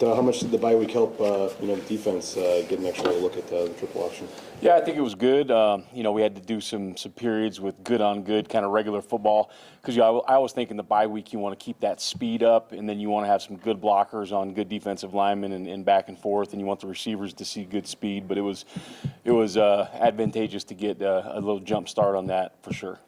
How much did the bye week help, defense get an extra look at the triple option? Yeah, I think it was good. We had to do some periods with good on good, kind of regular football. Because I always think in the bye week you want to keep that speed up, and then you want to have some good blockers on good defensive linemen and back and forth, and you want the receivers to see good speed. But it was advantageous to get a little jump start on that for sure.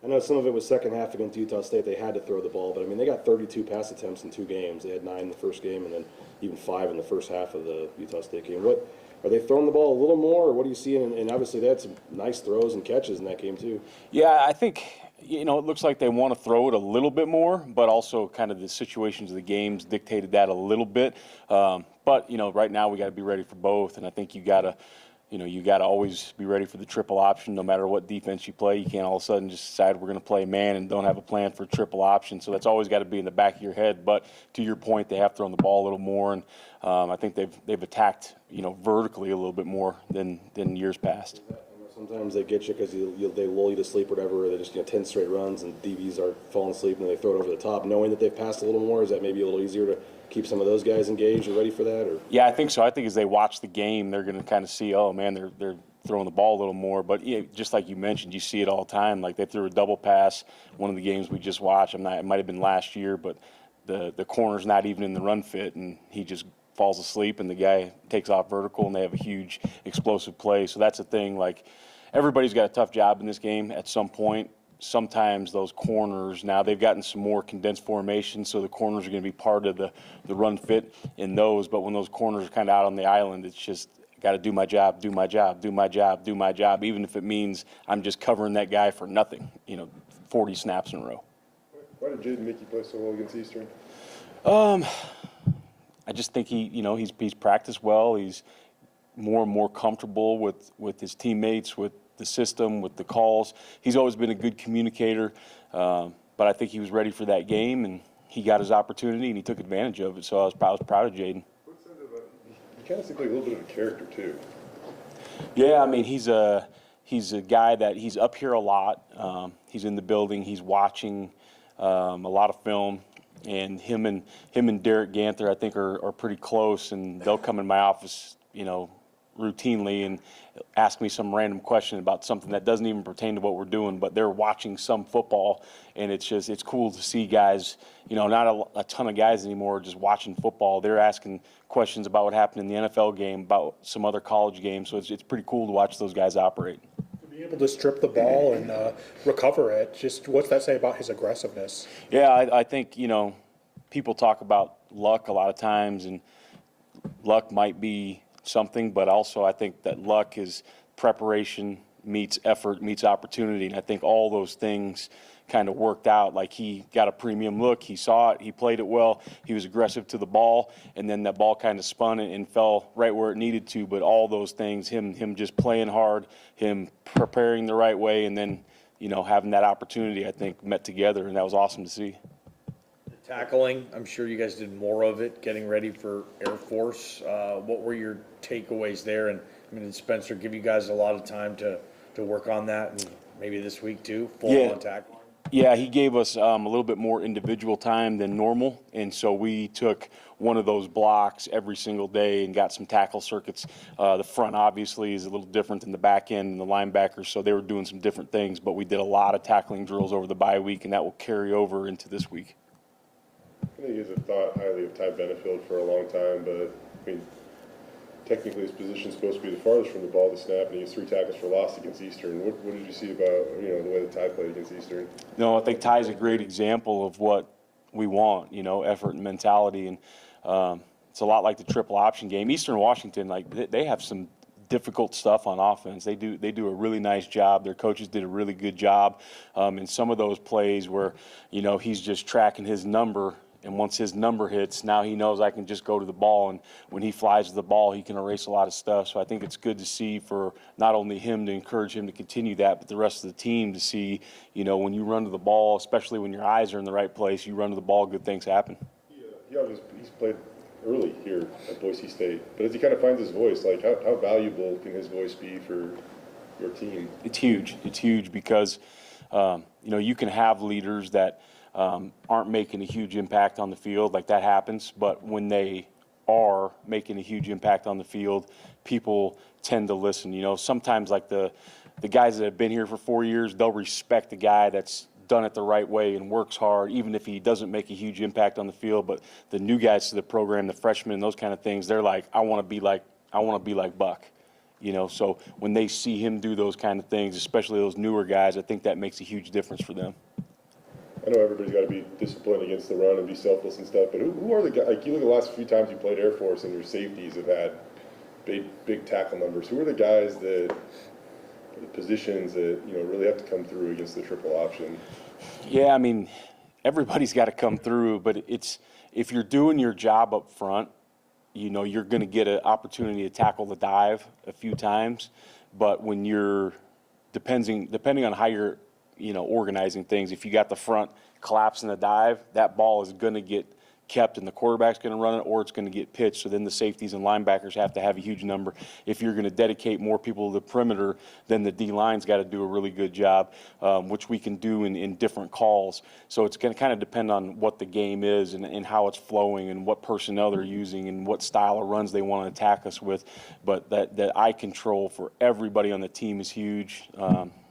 I know some of it was second half against Utah State. They had to throw the ball, but I mean they got 32 pass attempts in 2 games. They had 9 in the first game, and then even 5 in the first half of the Utah State game. What are they throwing the ball a little more, or what do you see? And obviously they had some nice throws and catches in that game too. Yeah, I think it looks like they want to throw it a little bit more, but also kind of the situations of the games dictated that a little bit. But right now we got to be ready for both, and I think you got to always be ready for the triple option no matter what defense you play. You can't all of a sudden just decide we're going to play man and don't have a plan for triple option. So that's always got to be in the back of your head. But to your point, they have thrown the ball a little more, and I think they've attacked vertically a little bit more than years past. Sometimes they get you because they lull you to sleep or whatever. They just 10 straight runs and DBs are falling asleep and they throw it over the top. Knowing that they've passed a little more, is that maybe a little easier to keep some of those guys engaged or ready for that? Or? Yeah, I think so. I think as they watch the game, they're going to kind of see, oh man, they're throwing the ball a little more. But just like you mentioned, you see it all the time. Like they threw a double pass one of the games we just watched. It might have been last year, but the corner's not even in the run fit, and he just falls asleep, and the guy takes off vertical, and they have a huge explosive play. So that's a thing. Like everybody's got a tough job in this game at some point. Sometimes those corners, now they've gotten some more condensed formation, so the corners are going to be part of the run fit in those. But when those corners are kind of out on the island, it's just got to do my job, do my job, do my job, do my job, even if it means I'm just covering that guy for nothing, 40 snaps in a row. Why did Jaden make you play so well against Eastern? I just think he's practiced well. He's more and more comfortable with his teammates, with the system, with the calls. He's always been a good communicator, but I think he was ready for that game, and he got his opportunity, and he took advantage of it. So I was proud of Jaden. He kind of seems like a little bit of a character too. Yeah, I mean he's a guy that he's up here a lot. He's in the building. He's watching a lot of film. And him and Derek Ganther, I think, are pretty close, and they'll come in my office, routinely and ask me some random question about something that doesn't even pertain to what we're doing, but they're watching some football, and it's cool to see guys, not a ton of guys anymore just watching football. They're asking questions about what happened in the NFL game, about some other college games, so it's pretty cool to watch those guys operate. To be able to strip the ball and recover it, just what's that say about his aggressiveness? Yeah, I think, people talk about luck a lot of times, and luck might be something, but also I think that luck is preparation meets effort meets opportunity, and I think all those things kind of worked out. Like he got a premium look, he saw it, he played it well, he was aggressive to the ball, and then that ball kind of spun and fell right where it needed to. But all those things, him just playing hard, him preparing the right way, and then having that opportunity, I think met together, and that was awesome to see. Tackling, I'm sure you guys did more of it, getting ready for Air Force. What were your takeaways there? And did Spencer give you guys a lot of time to work on that, and maybe this week too, full-on tackling? Yeah, he gave us a little bit more individual time than normal, and so we took one of those blocks every single day and got some tackle circuits. The front obviously is a little different than the back end and the linebackers, so they were doing some different things, but we did a lot of tackling drills over the bye week, and that will carry over into this week. I think you guys have thought highly of Ty Benefield for a long time, but technically his position is supposed to be the farthest from the ball to snap, and he has 3 tackles for loss against Eastern. What did you see about the way that Ty played against Eastern? No, I think Ty's a great example of what we want, effort and mentality, and it's a lot like the triple option game. Eastern Washington, they have some difficult stuff on offense. They do a really nice job. Their coaches did a really good job in some of those plays where he's just tracking his number. And once his number hits, now he knows I can just go to the ball. And when he flies to the ball, he can erase a lot of stuff. So I think it's good to see for not only him to encourage him to continue that, but the rest of the team to see, when you run to the ball, especially when your eyes are in the right place, you run to the ball, good things happen. He's played early here at Boise State. But as he kind of finds his voice, how valuable can his voice be for your team? It's huge. It's huge because, you can have leaders that aren't making a huge impact on the field. Like, that happens, but when they are making a huge impact on the field, people tend to listen. You know, sometimes like the guys that have been here for 4 years, they'll respect the guy that's done it the right way and works hard, even if he doesn't make a huge impact on the field. But the new guys to the program, the freshmen, those kind of things, they're like, I want to be like Buck. You know, so when they see him do those kind of things, especially those newer guys, I think that makes a huge difference for them. I know everybody's got to be disciplined against the run and be selfless and stuff, but who are the guys, like you look at the last few times you played Air Force and your safeties have had big tackle numbers. Who are the guys that, the positions that, you know, really have to come through against the triple option? Yeah, I mean, everybody's got to come through, but it's, if you're doing your job up front, you know, you're going to get an opportunity to tackle the dive a few times. But when you're, depending on how you're, you know, organizing things, if you got the front collapsing the dive, that ball is going to get kept and the quarterback's going to run it, or it's going to get pitched. So then the safeties and linebackers have to have a huge number. If you're going to dedicate more people to the perimeter, then the D-line's got to do a really good job, which we can do in different calls. So it's going to kind of depend on what the game is and how it's flowing and what personnel they're using and what style of runs they want to attack us with. But that eye control for everybody on the team is huge.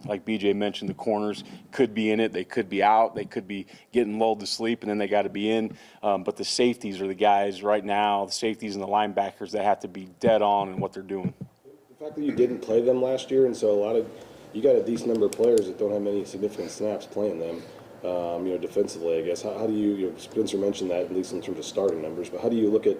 Like BJ mentioned, the corners could be in it, they could be out, they could be getting lulled to sleep, and then they got to be in. But the safeties are the guys right now, the safeties and the linebackers, that have to be dead on in what they're doing. The fact that you didn't play them last year, and so you got a decent number of players that don't have many significant snaps playing them, you know, defensively, I guess. How do you know, Spencer mentioned that, at least in terms of starting numbers, but how do you look at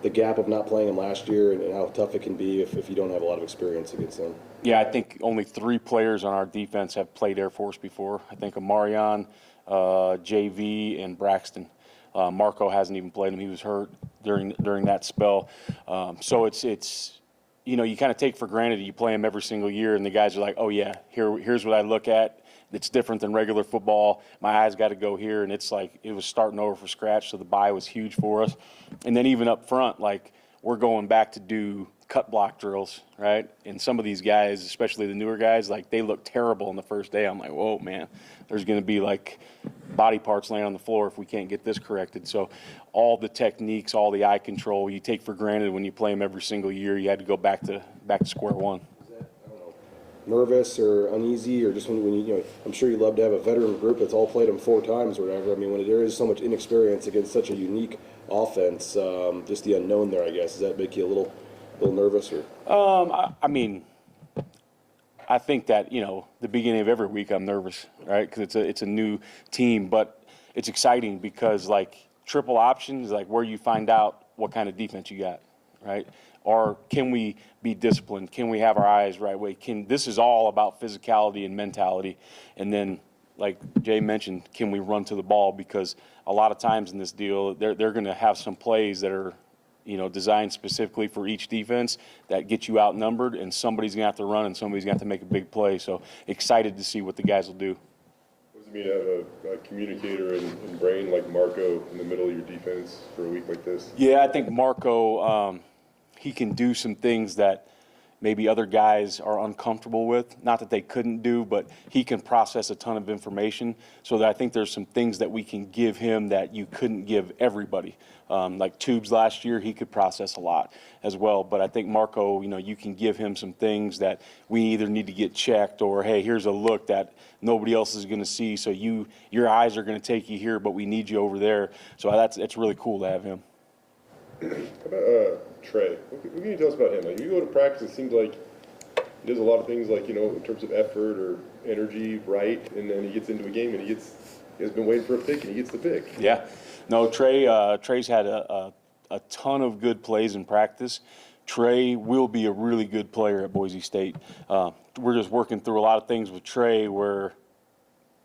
the gap of not playing them last year and how tough it can be if you don't have a lot of experience against them? Yeah, I think only 3 players on our defense have played Air Force before. I think Amarion, JV, and Braxton. Marco hasn't even played him. He was hurt during that spell. So it's you know, you kind of take for granted you play him every single year, and the guys are like, oh yeah, here's what I look at. It's different than regular football. My eyes got to go here, and it's like it was starting over from scratch, so the bye was huge for us. And then even up front, like, we're going back to do cut block drills, right? And some of these guys, especially the newer guys, like, they look terrible on the first day. I'm like, whoa, man, there's going to be like body parts laying on the floor if we can't get this corrected. So all the techniques, all the eye control you take for granted when you play them every single year, you had to go back to square one. Nervous or uneasy, or just when you know, I'm sure you love to have a veteran group that's all played them 4 times or whatever. I mean, when there is so much inexperience against such a unique offense, just the unknown there, I guess, does that make you a little nervous? Or I mean, I think that, you know, the beginning of every week I'm nervous, right? Because it's a new team, but it's exciting because, like, triple options, like, where you find out what kind of defense you got, right? Or can we be disciplined? Can we have our eyes right way? This is all about physicality and mentality. And then, like Jay mentioned, can we run to the ball? Because a lot of times in this deal, they're going to have some plays that are, you know, designed specifically for each defense that get you outnumbered, and somebody's going to have to run and somebody's going to have to make a big play. So excited to see what the guys will do. What does it mean to have a communicator and brain like Marco in the middle of your defense for a week like this? Yeah, I think Marco, he can do some things that maybe other guys are uncomfortable with. Not that they couldn't do, but he can process a ton of information. So that I think there's some things that we can give him that you couldn't give everybody. Like Tubes last year, he could process a lot as well. But I think Marco, you know, you can give him some things that we either need to get checked, or, hey, here's a look that nobody else is going to see. So your eyes are going to take you here, but we need you over there. So it's really cool to have him. How about Trey? What can you tell us about him? Like, you go to practice, it seems like he does a lot of things, like, you know, in terms of effort or energy, right? And then he gets into a game and he has been waiting for a pick and he gets the pick. Yeah. No, Trey's had a ton of good plays in practice. Trey will be a really good player at Boise State. We're just working through a lot of things with Trey where,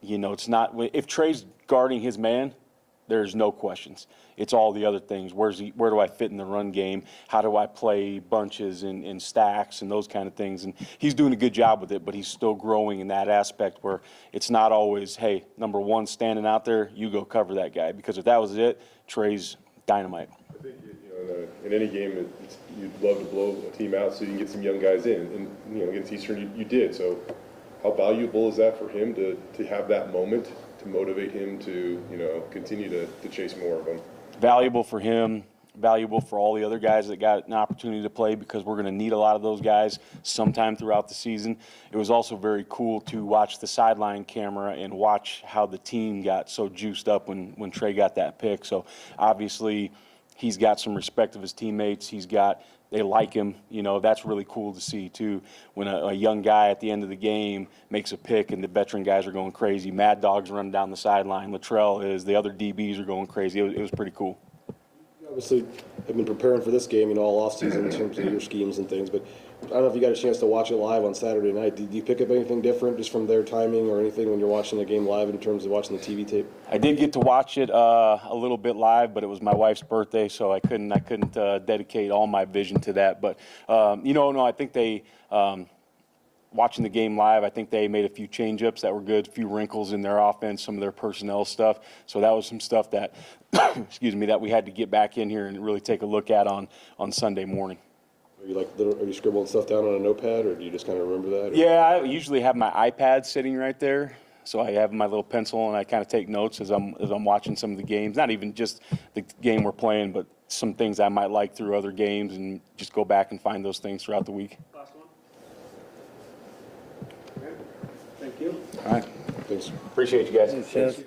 you know, it's not, if Trey's guarding his man, there's no questions. It's all the other things. Where do I fit in the run game? How do I play bunches and stacks and those kind of things? And he's doing a good job with it, but he's still growing in that aspect where it's not always, hey, number one standing out there, you go cover that guy. Because if that was it, Trey's dynamite. I think, you know, in any game, you'd love to blow a team out so you can get some young guys in. And, you know, against Eastern, you did. So how valuable is that for him to have that moment to motivate him to, you know, continue to chase more of them? Valuable for him, valuable for all the other guys that got an opportunity to play, because we're going to need a lot of those guys sometime throughout the season. It was also very cool to watch the sideline camera and watch how the team got so juiced up when Trey got that pick. So obviously he's got some respect of his teammates. They like him. You know, that's really cool to see too. When a young guy at the end of the game makes a pick and the veteran guys are going crazy. Mad Dog's running down the sideline. Latrell is. The other DBs are going crazy. It was pretty cool. Obviously, I've been preparing for this game, you know, all offseason in terms of your schemes and things, but I don't know if you got a chance to watch it live on Saturday night. Did you pick up anything different just from their timing or anything when you're watching the game live in terms of watching the TV tape? I did get to watch it a little bit live, but it was my wife's birthday, so I couldn't dedicate all my vision to that. But I think they watching the game live, I think they made a few change-ups that were good, a few wrinkles in their offense, some of their personnel stuff. So that was some stuff that, that we had to get back in here and really take a look at on Sunday morning. Are you scribbling stuff down on a notepad, or do you just kind of remember that? Or? Yeah, I usually have my iPad sitting right there. So I have my little pencil, and I kind of take notes as I'm watching some of the games. Not even just the game we're playing, but some things I might like through other games, and just go back and find those things throughout the week. Last one. Okay. Thank you. All right. Thanks. Appreciate you guys. Thanks, Chad.